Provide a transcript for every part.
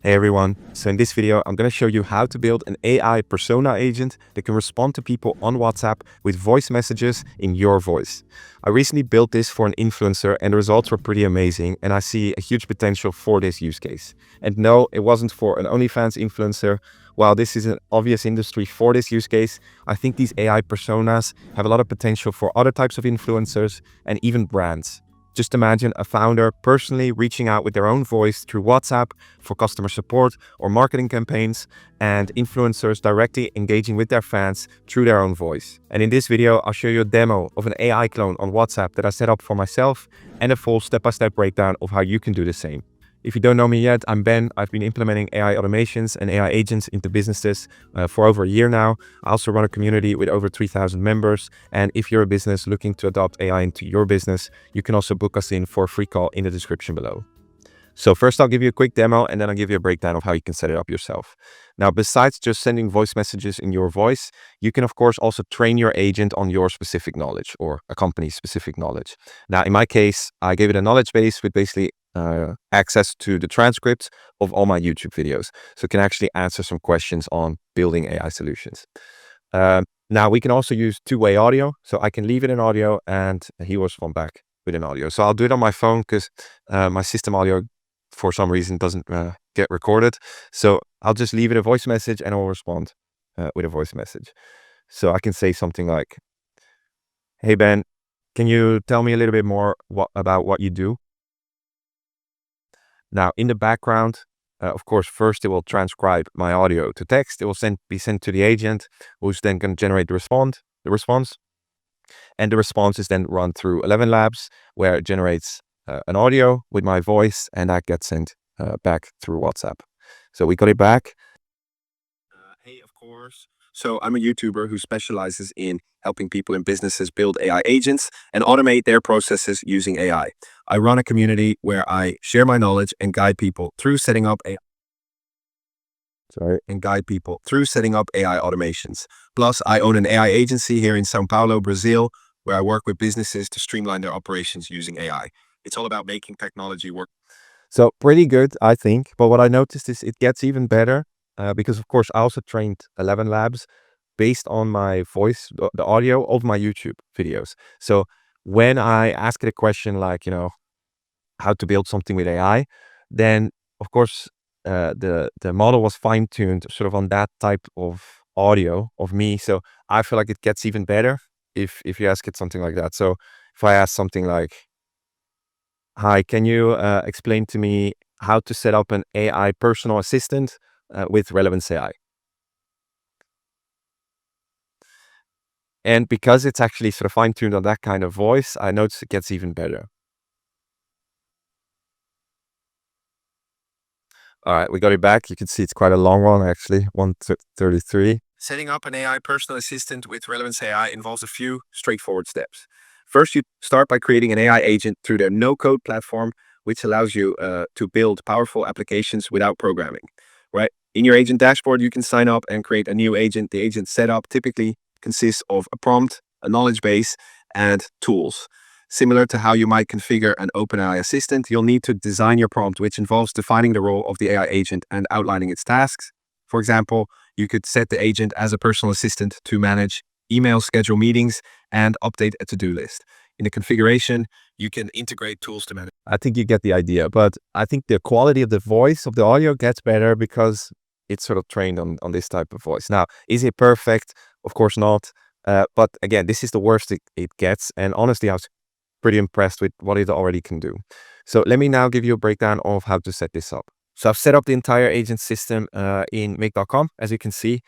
Hey everyone, so in this video I'm going to show you how to build an AI persona agent that can respond to people on WhatsApp with voice messages in your voice. I recently built this for an influencer and the results were pretty amazing, and I see a huge potential for this use case. And no, it wasn't for an OnlyFans influencer. While this is an obvious industry for this use case, I think these AI personas have a lot of potential for other types of influencers and even brands. Just imagine a founder personally reaching out with their own voice through WhatsApp for customer support or marketing campaigns, and influencers directly engaging with their fans through their own voice. And in this video, I'll show you a demo of an AI clone on WhatsApp that I set up for myself and a full step-by-step breakdown of how you can do the same. If you don't know me yet, I'm Ben. I've been implementing AI automations and AI agents into businesses for over a year now. I also run a community with over 3,000 members. And if you're a business looking to adopt AI into your business, you can also book us in for a free call in the description below. So first I'll give you a quick demo and then I'll give you a breakdown of how you can set it up yourself. Now, besides just sending voice messages in your voice, you can of course also train your agent on your specific knowledge or a company's specific knowledge. Now, in my case, I gave it a knowledge base with basically access to the transcripts of all my YouTube videos. So it can actually answer some questions on building AI solutions. Now we can also use two-way audio. So I can leave it in audio and he will respond back with an audio. So I'll do it on my phone because my system audio for some reason doesn't get recorded. So I'll just leave it a voice message and I'll respond with a voice message. So I can say something like, "Hey Ben, can you tell me a little bit more about what you do?" Now in the background, of course, first it will transcribe my audio to text. It will be sent to the agent, who's then going to generate the response. And the response is then run through ElevenLabs, where it generates an audio with my voice, and that gets sent back through WhatsApp. So we got it back. Hey, of course. So I'm a YouTuber who specializes in helping people in businesses build AI agents and automate their processes using AI. I run a community where I share my knowledge and guide people through setting up AI. AI automations. Plus, I own an AI agency here in Sao Paulo, Brazil, where I work with businesses to streamline their operations using AI. It's all about making technology work. So pretty good, I think. But what I noticed is it gets even better because, of course, I also trained ElevenLabs based on my voice, the audio of my YouTube videos. So when I ask it a question like, how to build something with AI, then of course the model was fine-tuned sort of on that type of audio of me. So I feel like it gets even better if you ask it something like that. So if I ask something like, "Hi, can you explain to me how to set up an AI personal assistant with Relevance AI?" And because it's actually sort of fine-tuned on that kind of voice, I notice it gets even better. All right, we got it back. You can see it's quite a long one, actually, 133. Setting up an AI personal assistant with Relevance AI involves a few straightforward steps. First, you start by creating an AI agent through their no-code platform, which allows you to build powerful applications without programming, right? In your agent dashboard, you can sign up and create a new agent. The agent setup typically consists of a prompt, a knowledge base, and tools. Similar to how you might configure an OpenAI assistant, you'll need to design your prompt, which involves defining the role of the AI agent and outlining its tasks. For example, you could set the agent as a personal assistant to manage email, schedule meetings, and update a to-do list. In the configuration, you can integrate tools to manage. I think you get the idea, but I think the quality of the voice of the audio gets better because it's sort of trained on this type of voice. Now, is it perfect? Of course not. But again, this is the worst it gets. And honestly, I was pretty impressed with what it already can do. So let me now give you a breakdown of how to set this up. So I've set up the entire agent system in make.com, as you can see.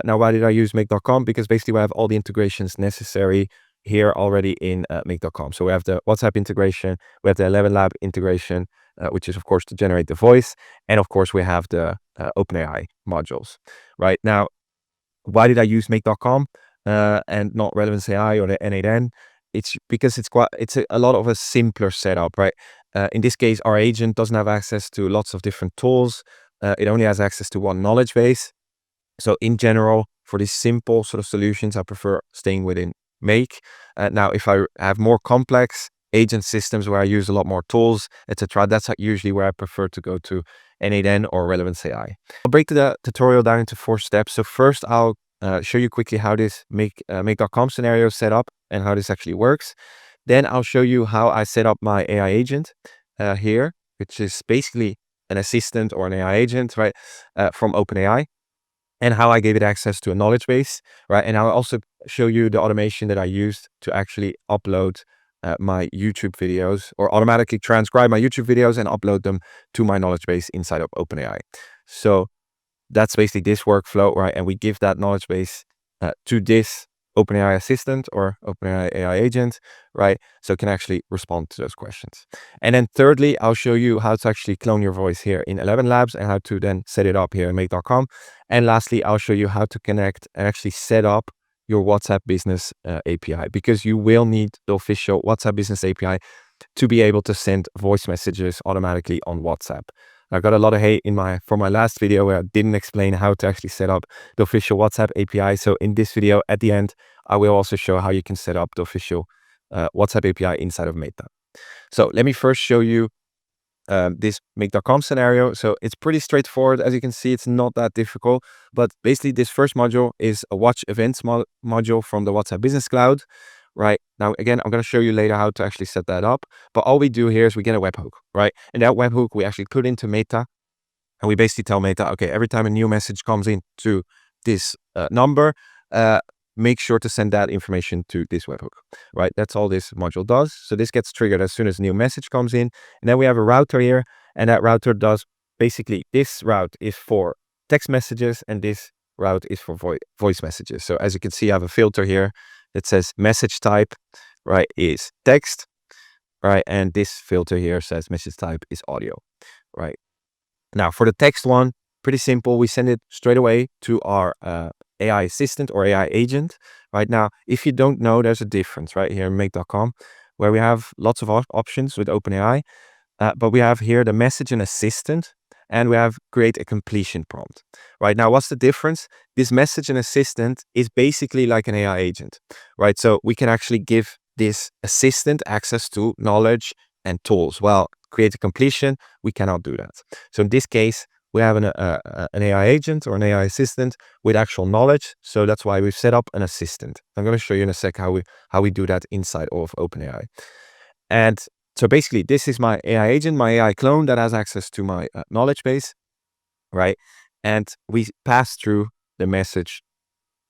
Now, why did I use make.com? Because basically we have all the integrations necessary here already in make.com. So we have the WhatsApp integration, we have the ElevenLab integration, which is of course to generate the voice. And of course we have the openAI modules. Right now, why did I use make.com and not Relevance AI or the N8N? It's because it's a lot of a simpler setup, right? In this case, our agent doesn't have access to lots of different tools. It only has access to one knowledge base. So in general, for these simple sort of solutions, I prefer staying within Make. Now, if I have more complex agent systems where I use a lot more tools, etc. That's usually where I prefer to go to N8N or ElevenLabs. I'll break the tutorial down into 4 steps. So first, I'll show you quickly how this make.com scenario is set up and how this actually works. Then I'll show you how I set up my AI agent here, which is basically an assistant or an AI agent, right, from OpenAI, and how I gave it access to a knowledge base, right? And I'll also show you the automation that I used to actually upload my YouTube videos, or automatically transcribe my YouTube videos and upload them to my knowledge base inside of OpenAI. So that's basically this workflow, right? And we give that knowledge base to this OpenAI assistant or OpenAI AI agent, right? So it can actually respond to those questions. And then thirdly, I'll show you how to actually clone your voice here in ElevenLabs and how to then set it up here in make.com. And lastly, I'll show you how to connect and actually set up your WhatsApp Business API, because you will need the official WhatsApp Business API to be able to send voice messages automatically on WhatsApp. I got a lot of hate from my last video where I didn't explain how to actually set up the official WhatsApp API. So in this video, at the end, I will also show how you can set up the official WhatsApp API inside of Meta. So let me first show you this make.com scenario. So it's pretty straightforward. As you can see, it's not that difficult. But basically, this first module is a watch events module from the WhatsApp Business Cloud. Right now, again, I'm going to show you later how to actually set that up. But all we do here is we get a webhook, right? And that webhook we actually put into Meta, and we basically tell Meta, okay, every time a new message comes into this number, make sure to send that information to this webhook, right? That's all this module does. So this gets triggered as soon as a new message comes in. And then we have a router here, and that router does basically, this route is for text messages and this route is for voice messages. So as you can see, I have a filter here that says message type, right, is text, right? And this filter here says message type is audio, right? Now for the text one, pretty simple. We send it straight away to our AI assistant or AI agent. Right now, if you don't know, there's a difference right here in make.com, where we have lots of options with OpenAI, but we have here the message and assistant, and we have create a completion prompt. Right now, what's the difference? This message and assistant is basically like an AI agent, right? So we can actually give this assistant access to knowledge and tools. Well, create a completion, we cannot do that. So in this case, we have an AI agent or an AI assistant with actual knowledge. So that's why we've set up an assistant. I'm going to show you in a sec how we do that inside of OpenAI. And so basically, this is my AI agent, my AI clone that has access to my knowledge base, right? And we pass through the message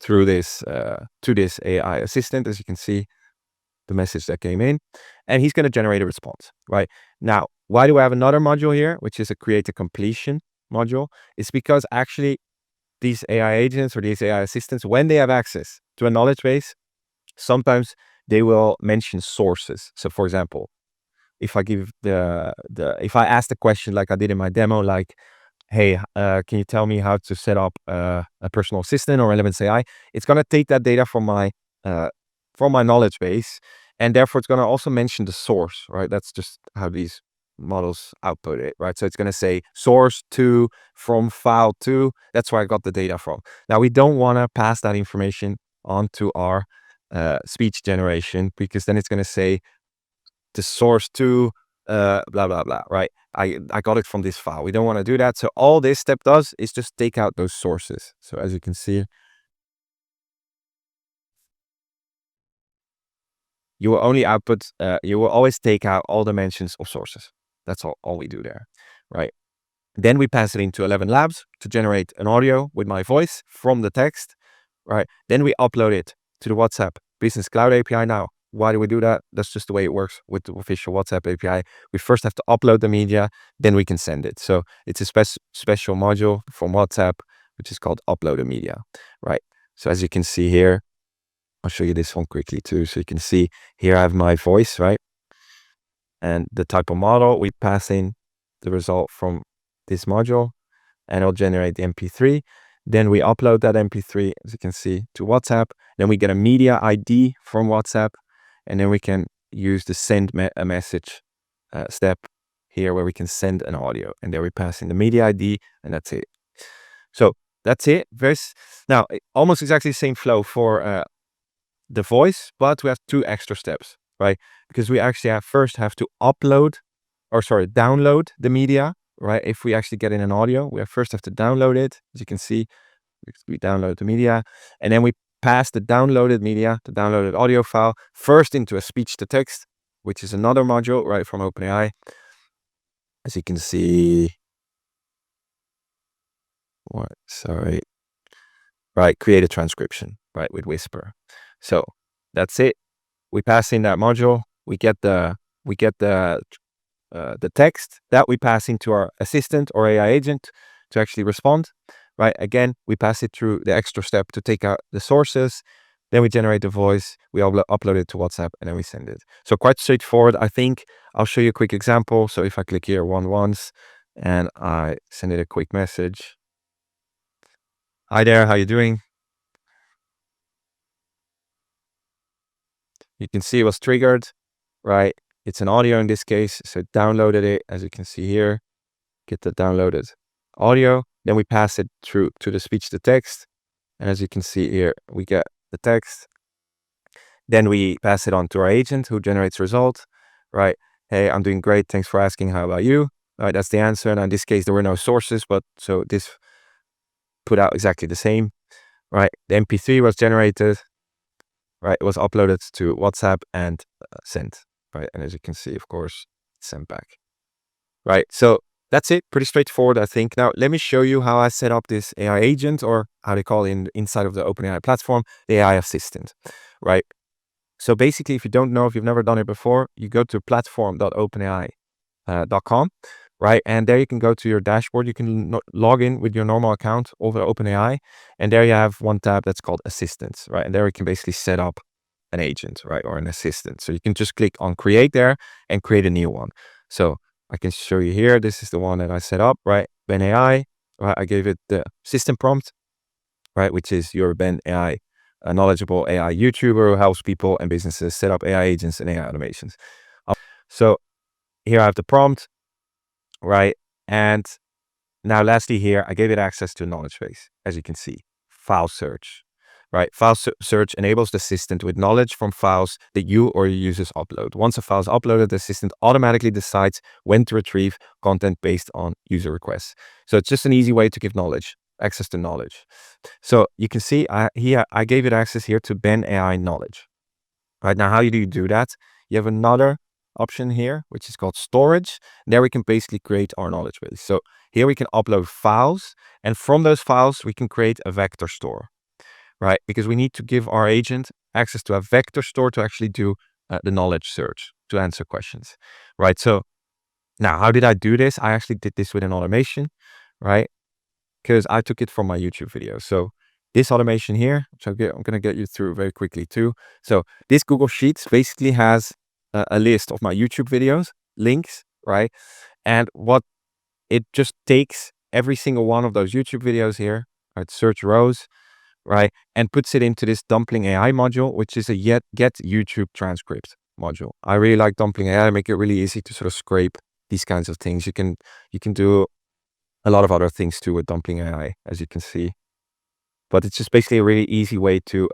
through this to this AI assistant, as you can see, the message that came in, and he's going to generate a response, right? Now, why do I have another module here, which is a create a completion module? It's because actually these AI agents or these AI assistants, when they have access to a knowledge base, sometimes they will mention sources. So for example, if I give if I ask the question like I did in my demo, like, hey, can you tell me how to set up a personal assistant or Relevance AI? It's going to take that data from my knowledge base, and therefore it's going to also mention the source, right? That's just how these models output it, right? So it's going to say source to, from file to, that's where I got the data from. Now we don't want to pass that information onto our speech generation, because then it's going to say the source to blah, blah, blah, right? I got it from this file. We don't want to do that. So all this step does is just take out those sources. So as you can see, you will only output, you will always take out all dimensions of sources. That's all we do there, right? Then we pass it into ElevenLabs to generate an audio with my voice from the text, right? Then we upload it to the WhatsApp Business Cloud API. Now, why do we do that? That's just the way it works with the official WhatsApp API. We first have to upload the media, then we can send it. So it's a special module from WhatsApp, which is called upload a media, right? So as you can see here, I'll show you this one quickly too. So you can see here I have my voice, right? And the type of model, we pass in the result from this module, and it'll generate the MP3. Then we upload that MP3, as you can see, to WhatsApp. Then we get a media ID from WhatsApp, and then we can use the send a message step here, where we can send an audio, and there we pass in the media ID, and that's it. So that's it. Now, almost exactly the same flow for the voice, but we have 2 extra steps. right? Because we actually first have to download the media, right? If we actually get in an audio, we first have to download it. As you can see, we download the media, and then we pass the downloaded media, the downloaded audio file, first into a speech to text, which is another module, right, from OpenAI. As you can see, right, create a transcription, right, with Whisper. So that's it. We pass in that module. We get the text that we pass into our assistant or AI agent to actually respond, right? Again, we pass it through the extra step to take out the sources. Then we generate the voice, we upload it to WhatsApp, and then we send it. So quite straightforward. I think I'll show you a quick example. So if I click here once and I send it a quick message. Hi there, how you doing? You can see it was triggered, right? It's an audio in this case. So it downloaded it, as you can see here. Get the downloaded audio. Then we pass it through to the speech to text. And as you can see here, we get the text. Then we pass it on to our agent who generates result, right? Hey, I'm doing great. Thanks for asking. How about you? All right, that's the answer. And in this case, there were no sources, but so this put out exactly the same, right? The MP3 was generated, right? It was uploaded to WhatsApp and sent, right? And as you can see, of course, sent back, right? So that's it. Pretty straightforward, I think. Now, let me show you how I set up this AI agent, or how they call it inside of the OpenAI platform, the AI assistant, right? So basically, if you don't know, if you've never done it before, you go to platform.openai.com, right? And there you can go to your dashboard. You can log in with your normal account over OpenAI. And there you have one tab that's called Assistants, right? And there you can basically set up an agent, right? Or an assistant. So you can just click on create there and create a new one. So I can show you here. This is the one that I set up, right? Ben AI, right? I gave it the system prompt, right? Which is your Ben AI, a knowledgeable AI YouTuber who helps people and businesses set up AI agents and AI automations. So here I have the prompt, right? And now lastly here, I gave it access to a knowledge base, as you can see. File search, right? File search enables the assistant with knowledge from files that you or your users upload. Once a file is uploaded, the assistant automatically decides when to retrieve content based on user requests. So it's just an easy way to give access to knowledge. So you can see I gave it access here to Ben AI knowledge. Right now, how do you do that? You have another option here, which is called storage. There we can basically create our knowledge base. So here we can upload files, and from those files, we can create a vector store, right? Because we need to give our agent access to a vector store to actually do the knowledge search, to answer questions, right? So now, how did I do this? I actually did this with an automation, right? Because I took it from my YouTube video. So this automation here, which I'm going to get you through very quickly too. So this Google Sheets basically has a list of my YouTube videos, links, right? And what it just takes every single one of those YouTube videos here, right? Search rows, right? And puts it into this Dumpling AI module, which is a get YouTube transcript module. I really like Dumpling AI. Make it really easy to sort of scrape these kinds of things. You can do a lot of other things too with Dumpling AI, as you can see. But it's just basically a really easy way to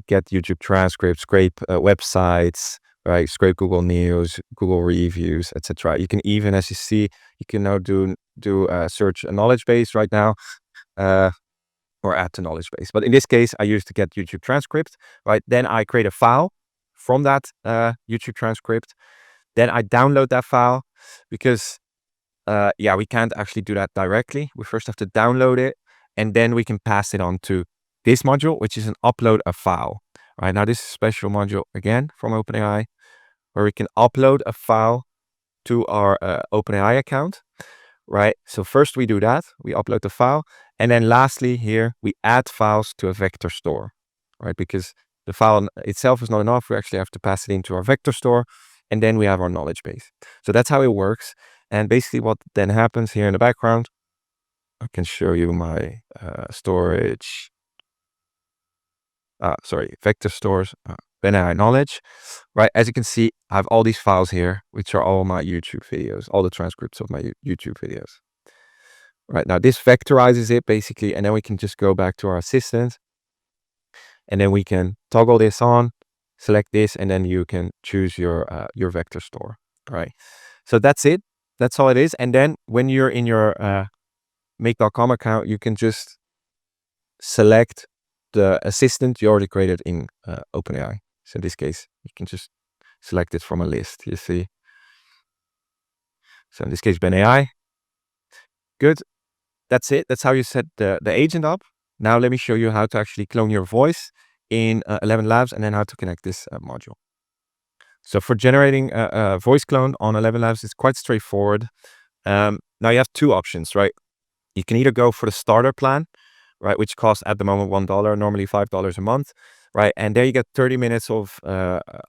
get YouTube transcripts, scrape websites, right? Scrape Google News, Google reviews, etc. You can even, as you see, you can now do search a knowledge base right now, or add to knowledge base. But in this case, I use to get YouTube transcript, right? Then I create a file from that YouTube transcript. Then I download that file because we can't actually do that directly. We first have to download it, and then we can pass it on to this module, which is an upload a file. Right now, this is a special module again from OpenAI, where we can upload a file to our OpenAI account. Right. So first we do that, we upload the file, and then lastly here we add files to a vector store. Right, because the file itself is not enough. We actually have to pass it into our vector store, and then we have our knowledge base. So that's how it works. And basically what then happens here in the background, I can show you my storage, vector stores, BenAI knowledge, right? As you can see, I have all these files here, which are all my YouTube videos, all the transcripts of my YouTube videos. Right now, this vectorizes it basically, and then we can just go back to our assistant, and then we can toggle this on, select this, and then you can choose your vector store, right? So that's it. That's all it is. And then when you're in your make.com account, you can just select the assistant you already created in OpenAI. So in this case, you can just select it from a list, you see. So in this case, Ben AI. Good. That's it. That's how you set the agent up. Now let me show you how to actually clone your voice in ElevenLabs, and then how to connect this module. So for generating a voice clone on ElevenLabs, it's quite straightforward. Now you have two options, right? You can either go for the starter plan, right, which costs at the moment $1, normally $5 a month, right? And there you get 30 minutes of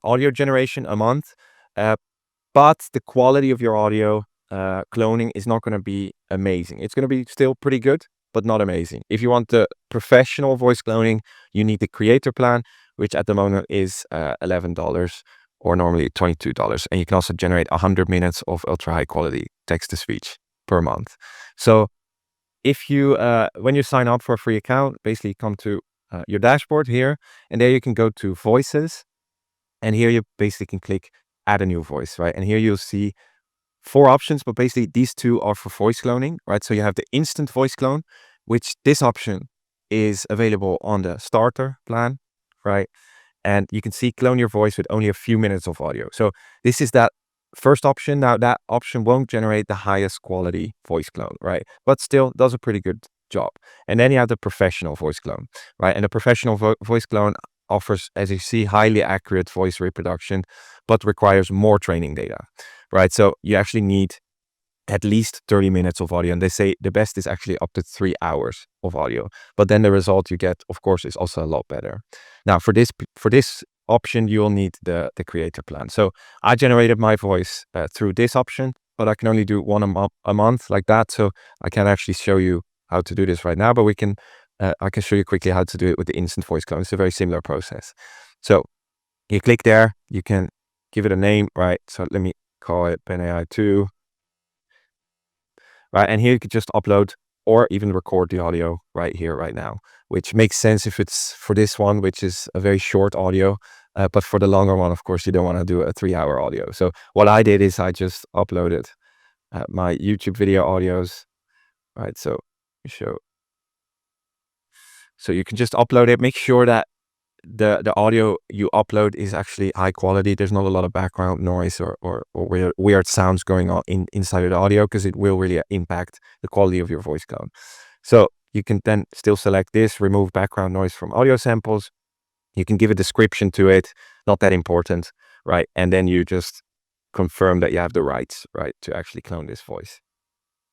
audio generation a month. But the quality of your audio cloning is not going to be amazing. It's going to be still pretty good, but not amazing. If you want the professional voice cloning, you need the creator plan, which at the moment is $11 or normally $22. And you can also generate 100 minutes of ultra high quality text to speech per month. So if you, when you sign up for a free account, basically come to your dashboard here, and there you can go to voices. And here you basically can click add a new voice, right? And here you'll see 4 options, but basically these 2 are for voice cloning, right? So you have the instant voice clone, which this option is available on the starter plan, right? And you can see clone your voice with only a few minutes of audio. So this is that first option. Now that option won't generate the highest quality voice clone, right? But still does a pretty good job. And then you have the professional voice clone, right? And the professional voice clone offers, as you see, highly accurate voice reproduction, but requires more training data, right? So you actually need at least 30 minutes of audio. And they say the best is actually up to 3 hours of audio. But then the result you get, of course, is also a lot better. Now, for this option, you will need the creator plan. So I generated my voice through this option, but I can only do one a month like that. So I can't actually show you how to do this right now, but I can show you quickly how to do it with the instant voice clone. It's a very similar process. So you click there, you can give it a name, right? So let me call it Ben AI 2. Right, and here you could just upload or even record the audio right here, right now, which makes sense if it's for this one, which is a very short audio. But for the longer one, of course, you don't want to do a 3-hour audio. So what I did is I just uploaded my YouTube video audios, right? So you can just upload it. Make sure that the audio you upload is actually high quality. There's not a lot of background noise or weird sounds going on inside of the audio, because it will really impact the quality of your voice clone. So you can then still select this, remove background noise from audio samples. You can give a description to it, not that important, right? And then you just confirm that you have the rights, right, to actually clone this voice.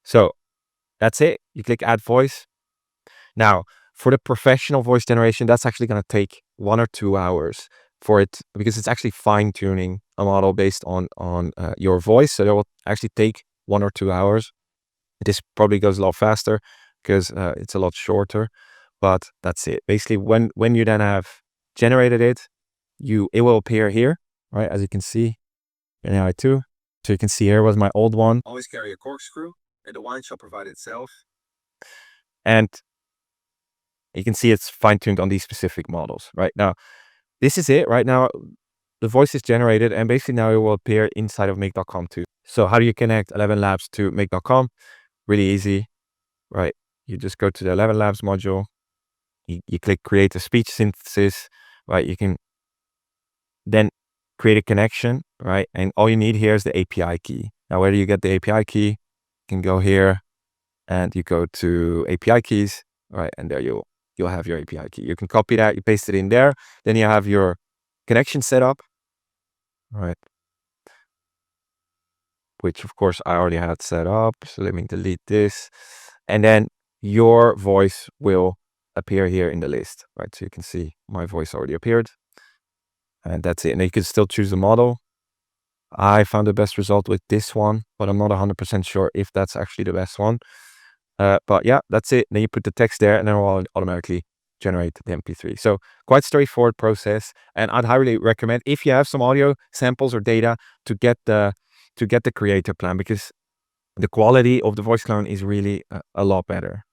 So that's it. You click add voice. Now, for the professional voice generation, that's actually going to take 1 or 2 hours for it, because it's actually fine tuning a model based on your voice. So that will actually take 1 or 2 hours. This probably goes a lot faster because it's a lot shorter, but that's it. Basically, when you then have generated it, it will appear here, right? As you can see, in AI 2. So you can see here was my old one. Always carry a corkscrew, and the wine shall provide itself. And you can see it's fine-tuned on these specific models. Right now, this is it. Right now, the voice is generated, and basically now it will appear inside of make.com too. So how do you connect ElevenLabs to make.com? Really easy, right? You just go to the ElevenLabs module. You click create a speech synthesis, right? You can then create a connection, right? And all you need here is the API key. Now, where do you get the API key? You can go here and you go to API keys, right? And there you'll have your API key. You can copy that, you paste it in there. Then you have your connection set up, right? Which of course I already had set up. So let me delete this. And then your voice will appear here in the list, right? So you can see my voice already appeared. And that's it. And you can still choose the model. I found the best result with this one, but I'm not 100% sure if that's actually the best one. But yeah, that's it. Then you put the text there, and then it will automatically generate the MP3. So quite straightforward process. And I'd highly recommend, if you have some audio samples or data, to get the creator plan, because the quality of the voice clone is really a lot better.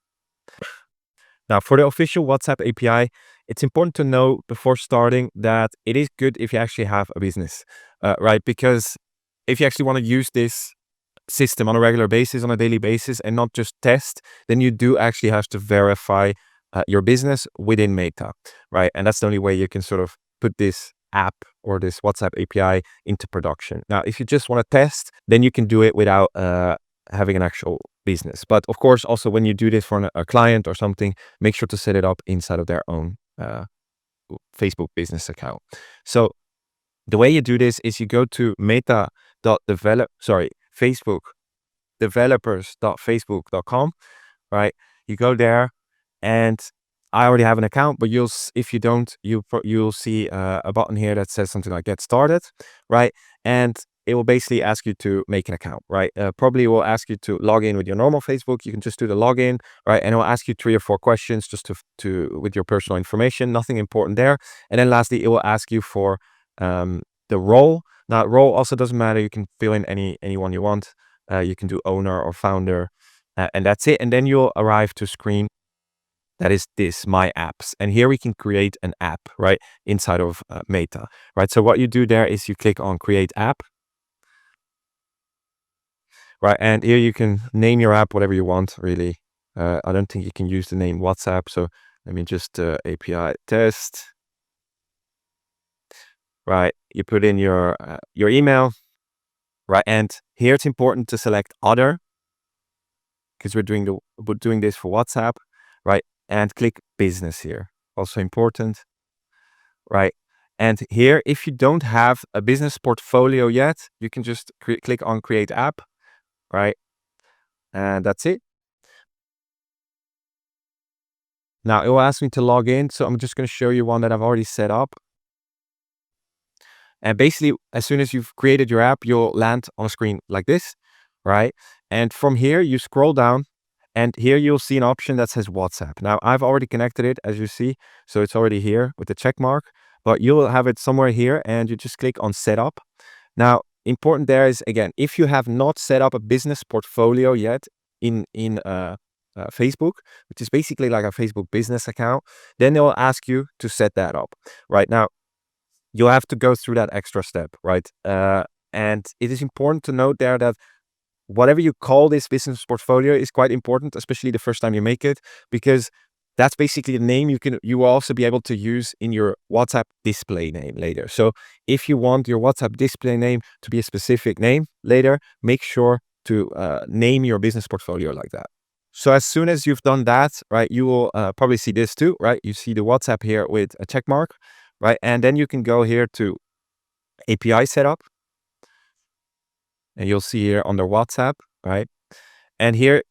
Now, for the official WhatsApp API, it's important to know before starting that it is good if you actually have a business, right? Because if you actually want to use this system on a regular basis, on a daily basis, and not just test, then you do actually have to verify your business within Meta, right? And that's the only way you can sort of put this app or this WhatsApp API into production. Now, if you just want to test, then you can do it without having an actual business. But of course, also when you do this for a client or something, make sure to set it up inside of their own Facebook business account. So the way you do this is you go to Facebook developers.facebook.com, right? You go there, and I already have an account, but if you don't, you'll see a button here that says something like "Get Started," right? And it will basically ask you to make an account, right? Probably it will ask you to log in with your normal Facebook. You can just do the login, right? And it will ask you 3 or 4 questions just to with your personal information. Nothing important there. And then lastly, it will ask you for the role. Now, role also doesn't matter. You can fill in anyone you want. You can do owner or founder, and that's it. And then you'll arrive to a screen that is this My Apps. And here we can create an app, right, inside of Meta, right? So what you do there is you click on Create App, right? And here you can name your app whatever you want, really. I don't think you can use the name WhatsApp. So let me just API test, right? You put in your email, right? And here it's important to select Other, because we're doing this for WhatsApp, right? And click Business here. Also important, right? And here, if you don't have a business portfolio yet, you can just click on Create App, right? And that's it. Now it will ask me to log in, so I'm just going to show you one that I've already set up. And basically, as soon as you've created your app, you'll land on a screen like this, right? And from here, you scroll down, and here you'll see an option that says WhatsApp. Now, I've already connected it, as you see, so it's already here with the check mark, but you'll have it somewhere here, and you just click on Setup. Now, important there is, again, if you have not set up a business portfolio yet in Facebook, which is basically like a Facebook business account, then they will ask you to set that up. Right now, you'll have to go through that extra step, right? And it is important to note there that whatever you call this business portfolio is quite important, especially the first time you make it, because that's basically the name you will also be able to use in your WhatsApp display name later. So if you want your WhatsApp display name to be a specific name later, make sure to name your business portfolio like that. So as soon as you've done that, right, you will probably see this too, right? You see the WhatsApp here with a check mark, right? And then you can go here to API setup, and you'll see here under WhatsApp, right? And here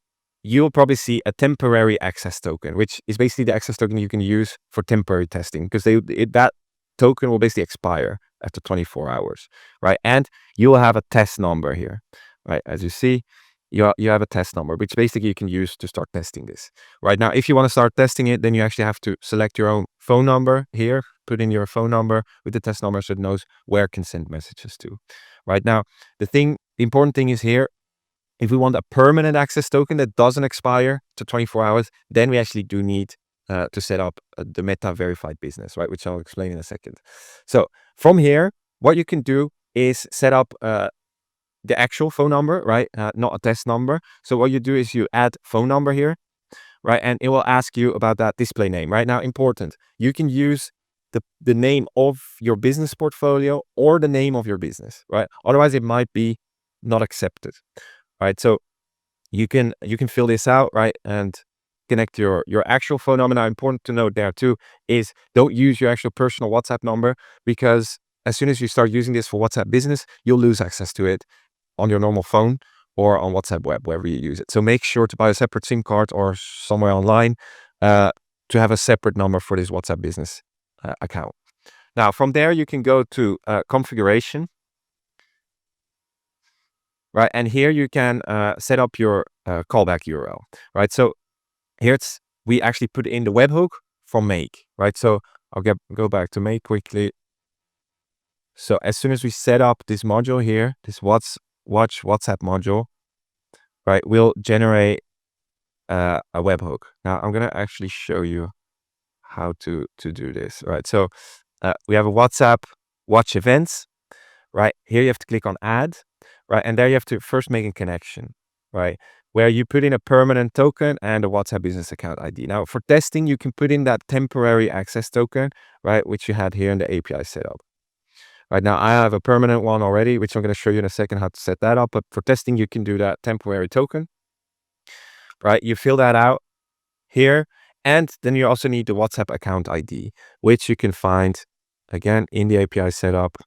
you'll probably see a temporary access token, which is basically the access token you can use for temporary testing, because that token will basically expire after 24 hours, right? And you will have a test number here, right? As you see, you have a test number, which basically you can use to start testing this. Right now, if you want to start testing it, then you actually have to select your own phone number here, put in your phone number with the test number so it knows where it can send messages to. Right now, the important thing is here, if we want a permanent access token that doesn't expire to 24 hours, then we actually do need to set up the Meta verified business, right? Which I'll explain in a second. So from here, what you can do is set up the actual phone number, right? Not a test number. So what you do is you add phone number here, right? And it will ask you about that display name. Right now, important, you can use the name of your business portfolio or the name of your business, right? Otherwise, it might be not accepted, right? So you can fill this out, right? And connect your actual phone number. Now, important to note there too is don't use your actual personal WhatsApp number, because as soon as you start using this for WhatsApp business, you'll lose access to it on your normal phone or on WhatsApp web, wherever you use it. So make sure to buy a separate SIM card or somewhere online to have a separate number for this WhatsApp business account. Now, from there, you can go to configuration, right? And here you can set up your callback URL, right? So here we actually put in the webhook from Make, right? So I'll go back to Make quickly. So as soon as we set up this module here, this Watch WhatsApp module, right, we'll generate a webhook. Now I'm gonna actually show you how to do this, right? So we have a WhatsApp watch events, right? Here you have to click on add, right? And there you have to first make a connection, right? Where you put in a permanent token and a WhatsApp business account ID. Now for testing, you can put in that temporary access token, right? Which you had here in the API setup. Right now, I have a permanent one already, which I'm going to show you in a second how to set that up. But for testing, you can do that temporary token, right? You fill that out here. And then you also need the WhatsApp account ID, which you can find again in the API setup,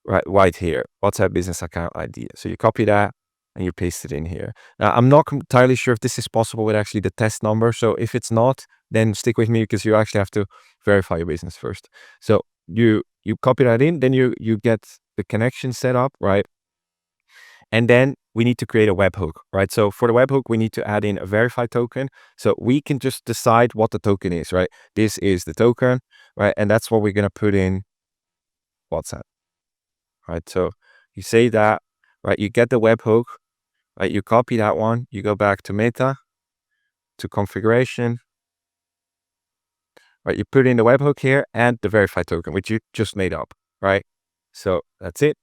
right here, WhatsApp business account ID. So you copy that and you paste it in here. Now, I'm not entirely sure if this is possible with actually the test number. So if it's not, then stick with me because you actually have to verify your business first. So you copy that in, then you get the connection set up, right? And then we need to create a webhook, right? So for the webhook, we need to add in a verify token. So we can just decide what the token is, right? This is the token, right? And that's what we're going to put in WhatsApp, right? So you say that, right? You get the webhook, right? You copy that one, you go back to Meta, to configuration, right? You put in the webhook here and the verify token, which you just made up, right? So that's it.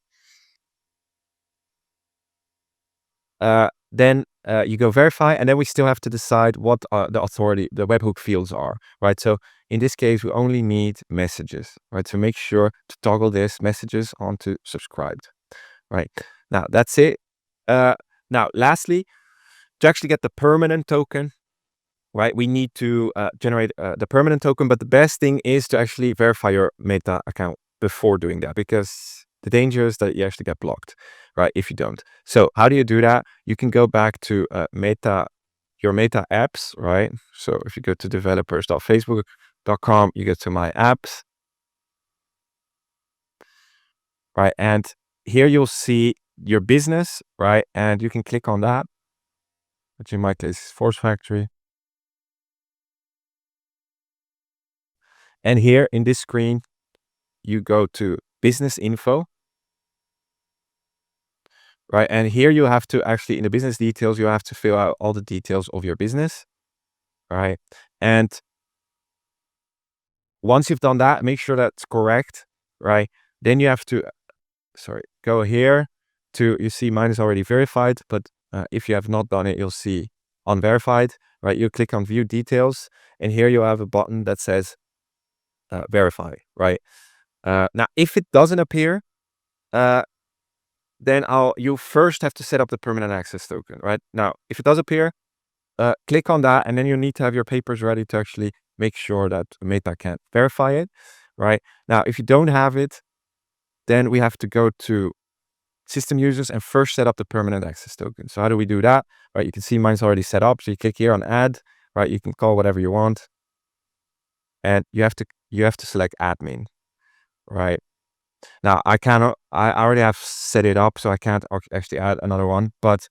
Then you go verify, and then we still have to decide what the webhook fields are, right? So in this case, we only need messages, right? So make sure to toggle this messages onto subscribed, right? Now that's it. Now, lastly, to actually get the permanent token, right? We need to generate the permanent token, but the best thing is to actually verify your Meta account before doing that, because the danger is that you actually get blocked, right? If you don't. So how do you do that? You can go back to your Meta apps, right? So if you go to developers.facebook.com, you go to my apps, right? And here you'll see your business, right? And you can click on that, which in my case is Force Factory. And here in this screen, you go to business info, right? And here you have to actually, in the business details, you have to fill out all the details of your business, right? And once you've done that, make sure that's correct, right? Then you have to, go here to, you see mine is already verified, but if you have not done it, you'll see unverified, right? You click on view details, and here you have a button that says verify, right? Now, if it doesn't appear, then you first have to set up the permanent access token, right? Now, if it does appear, click on that, and then you need to have your papers ready to actually make sure that Meta can verify it, right? Now, if you don't have it, then we have to go to system users and first set up the permanent access token. So how do we do that? Right, you can see mine's already set up. So you click here on add, right? You can call whatever you want, and you have to select admin, right? Now I already have set it up, so I can't actually add another one, but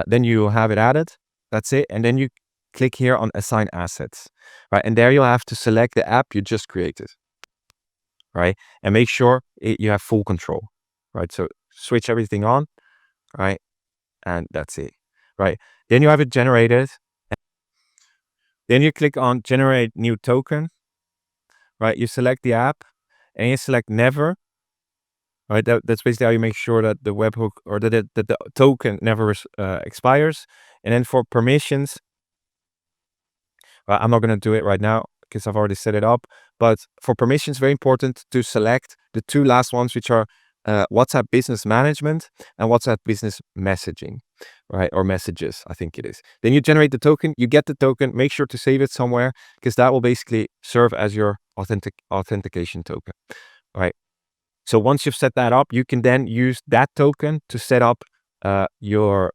then you have it added. That's it. And then you click here on assign assets, right? And there you'll have to select the app you just created, right? And make sure you have full control, right? So switch everything on, right? And that's it, right? Then you have it generated. Then you click on generate new token, right? You select the app and you select never, right? That's basically how you make sure that the webhook or that the token never expires. And then for permissions, I'm not going to do it right now because I've already set it up. But for permissions, very important to select the two last ones, which are WhatsApp Business Management and WhatsApp Business Messaging, right? Or messages, I think it is. Then you generate the token, you get the token, make sure to save it somewhere because that will basically serve as your authentication token, right? So once you've set that up, you can then use that token to set up your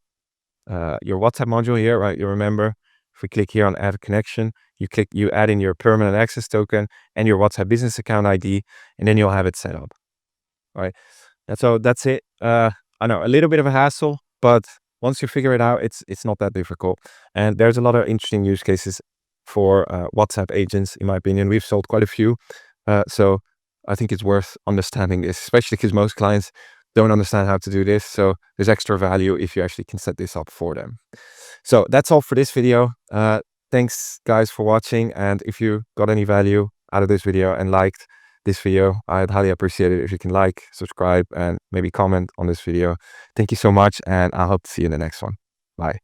WhatsApp module here, right? You remember, if we click here on add connection, you add in your permanent access token and your WhatsApp business account ID, and then you'll have it set up, right? And so that's it. I know, a little bit of a hassle, but once you figure it out, it's not that difficult. And there's a lot of interesting use cases for WhatsApp agents, in my opinion. We've sold quite a few. So I think it's worth understanding this, especially because most clients don't understand how to do this. So there's extra value if you actually can set this up for them. So that's all for this video. Thanks guys for watching. And if you got any value out of this video and liked this video, I'd highly appreciate it if you can like, subscribe, and maybe comment on this video. Thank you so much, and I hope to see you in the next one. Bye.